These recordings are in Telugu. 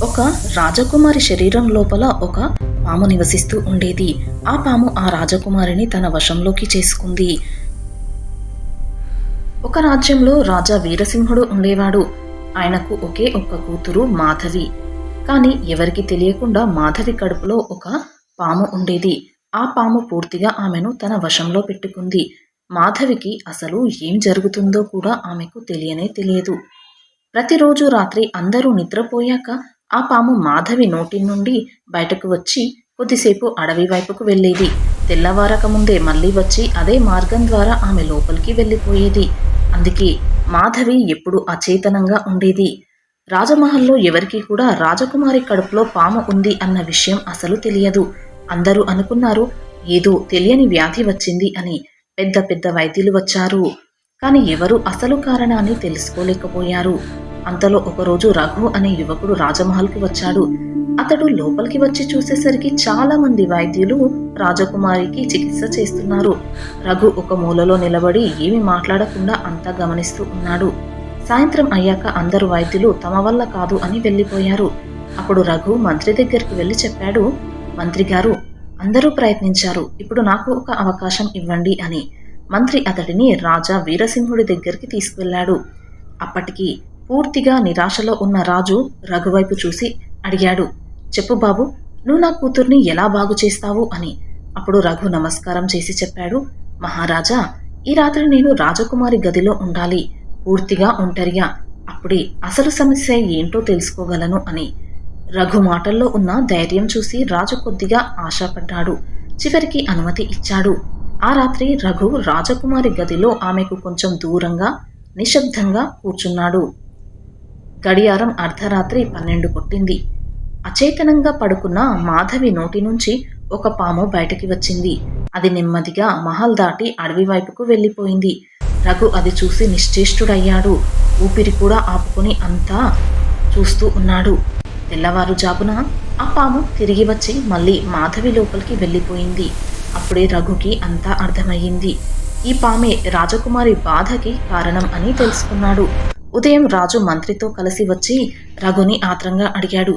ఒక రాజకుమారి శరీరం లోపల ఒక పాము నివసిస్తూ ఉండేది. ఆ పాము ఆ రాజకుమారిని తన వశంలోకి చేసుకుంది. ఒక రాజ్యంలో రాజా వీరసింహుడు ఉండేవాడు. ఆయనకు ఒకే ఒక్క కూతురు మాధవి. కానీ ఎవరికి తెలియకుండా మాధవి కడుపులో ఒక పాము ఉండేది. ఆ పాము పూర్తిగా ఆమెను తన వశంలో పెట్టుకుంది. మాధవికి అసలు ఏం జరుగుతుందో కూడా ఆమెకు తెలియనే తెలియదు. ప్రతిరోజు రాత్రి అందరూ నిద్రపోయాక ఆ పాము మాధవి నోటి నుండి బయటకు వచ్చి కొద్దిసేపు అడవి వైపుకు వెళ్ళేది. తెల్లవారక ముందే మళ్ళీ వచ్చి అదే మార్గం ద్వారా ఆమె లోపలికి వెళ్ళిపోయేది. అందుకే మాధవి ఎప్పుడు అచేతనంగా ఉండేది. రాజమహల్లో ఎవరికీ కూడా రాజకుమారి కడుపులో పాము ఉంది అన్న విషయం అసలు తెలియదు. అందరూ అనుకున్నారు ఏదో తెలియని వ్యాధి వచ్చింది అని. పెద్ద పెద్ద వైద్యులు వచ్చారు. కానీ ఎవరు అసలు కారణాన్ని తెలుసుకోలేకపోయారు. అంతలో ఒకరోజు రఘు అనే యువకుడు రాజమహల్కి వచ్చాడు. అతడు లోపలికి వచ్చి చూసేసరికి చాలా మంది వైద్యులు రాజకుమారికి చికిత్స చేస్తున్నారు. రఘు ఒక మూలలో నిలబడి ఏమి మాట్లాడకుండా అంతా గమనిస్తూ ఉన్నాడు. సాయంత్రం అయ్యాక అందరు వైద్యులు తమ వల్ల కాదు అని వెళ్ళిపోయారు. అప్పుడు రఘు మంత్రి దగ్గరికి వెళ్ళి చెప్పాడు, మంత్రి గారు, అందరూ ప్రయత్నించారు, ఇప్పుడు నాకు ఒక అవకాశం ఇవ్వండి అని. మంత్రి అతడిని రాజా వీరసింహుడి దగ్గరికి తీసుకువెళ్ళాడు. అప్పటికి పూర్తిగా నిరాశలో ఉన్న రాజు రఘువైపు చూసి అడిగాడు, చెప్పు బాబు, నువ్వు నా కూతుర్ని ఎలా బాగు చేస్తావు అని. అప్పుడు రఘు నమస్కారం చేసి చెప్పాడు, మహారాజా, ఈ రాత్రి నేను రాజకుమారి గదిలో ఉండాలి, పూర్తిగా ఒంటరిగా. అప్పుడే అసలు సమస్య ఏంటో తెలుసుకోగలను అని. రఘు మాటల్లో ఉన్న ధైర్యం చూసి రాజు కొద్దిగా ఆశపడ్డాడు. చివరికి అనుమతి ఇచ్చాడు. ఆ రాత్రి రఘు రాజకుమారి గదిలో ఆమెకు కొంచెం దూరంగా నిశ్శబ్దంగా కూర్చున్నాడు. గడియారం అర్ధరాత్రి 12 కొట్టింది. అచేతనంగా పడుకున్న మాధవి నోటి నుంచి ఒక పాము బయటికి వచ్చింది. అది నెమ్మదిగా మహల్ దాటి అడవి వైపుకు వెళ్ళిపోయింది. రఘు అది చూసి నిశ్చేష్టుడయ్యాడు. ఊపిరి కూడా ఆపుకొని అంతా చూస్తూ ఉన్నాడు. తెల్లవారుజామున ఆ పాము తిరిగి వచ్చి మళ్ళీ మాధవి లోపలికి వెళ్ళిపోయింది. అప్పుడే రఘుకి అంతా అర్థమయ్యింది. ఈ పామే రాజకుమారి బాధకి కారణం అని తెలుసుకున్నాడు. ఉదయం రాజు మంత్రితో కలిసి వచ్చి రఘుని ఆత్రంగా అడిగాడు,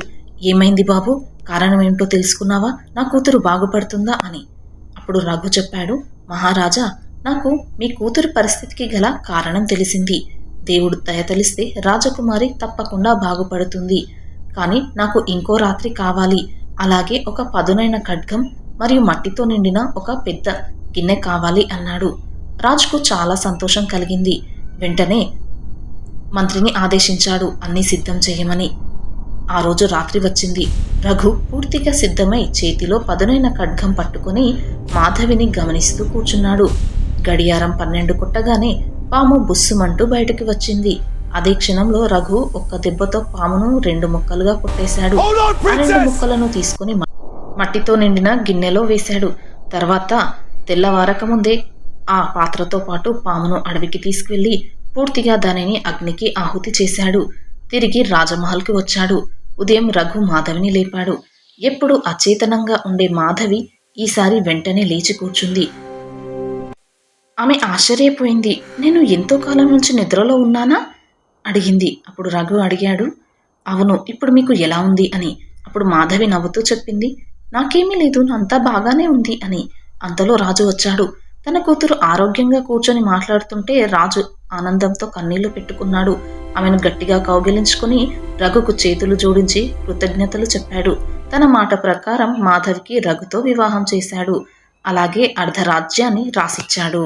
ఏమైంది బాబు, కారణం ఏంటో తెలుసుకున్నావా, నా కూతురు బాగుపడుతుందా అని. అప్పుడు రఘు చెప్పాడు, మహారాజా, నాకు మీ కూతురు పరిస్థితికి గల కారణం తెలిసింది. దేవుడు దయతలిస్తే రాజకుమారి తప్పకుండా బాగుపడుతుంది. కానీ నాకు ఇంకో రాత్రి కావాలి. అలాగే ఒక పదునైన ఖడ్గం మరియు మట్టితో నిండిన ఒక పెద్ద గిన్నె కావాలి అన్నాడు. రాజుకు చాలా సంతోషం కలిగింది. వెంటనే మంత్రిని ఆదేశించాడు అన్నీ సిద్ధం చేయమని. ఆ రోజు రాత్రి వచ్చింది. రఘు పూర్తిగా సిద్ధమై చేతిలో పదునైన ఖడ్గం పట్టుకుని మాధవిని గమనిస్తూ కూర్చున్నాడు. గడియారం 12 కొట్టగానే పాము బుస్సుమంటూ బయటకు వచ్చింది. అదే క్షణంలో రఘు ఒక్క దెబ్బతో పామును 2 ముక్కలుగా కొట్టేశాడు. ఆ 2 ముక్కలను తీసుకుని మట్టితో నిండిన గిన్నెలో వేశాడు. తర్వాత తెల్లవారక ముందే ఆ పాత్రతో పాటు పామును అడవికి తీసుకువెళ్లి పూర్తిగా దానిని అగ్నికి ఆహుతి చేశాడు. తిరిగి రాజమహల్కి వచ్చాడు. ఉదయం రఘు మాధవిని లేపాడు. ఎప్పుడు అచేతనంగా ఉండే మాధవి ఈసారి వెంటనే లేచి కూర్చుంది. ఆమె ఆశ్చర్యపోయింది. నేను ఎంతో కాలం నుంచి నిద్రలో ఉన్నానా అడిగింది. అప్పుడు రఘు అడిగాడు, అవును, ఇప్పుడు మీకు ఎలా ఉంది అని. అప్పుడు మాధవి నవ్వుతూ చెప్పింది, నాకేమీ లేదు, అంతా బాగానే ఉంది అని. అంతలో రాజు వచ్చాడు. తన కూతురు ఆరోగ్యంగా కూర్చొని మాట్లాడుతుంటే రాజు ఆనందంతో కన్నీళ్లు పెట్టుకున్నాడు. ఆమెను గట్టిగా కౌగిలించుకుని రఘుకు చేతులు జోడించి కృతజ్ఞతలు చెప్పాడు. తన మాట ప్రకారం మాధవికి రఘుతో వివాహం చేశాడు. అలాగే అర్ధరాజ్యాన్ని రాసిచ్చాడు.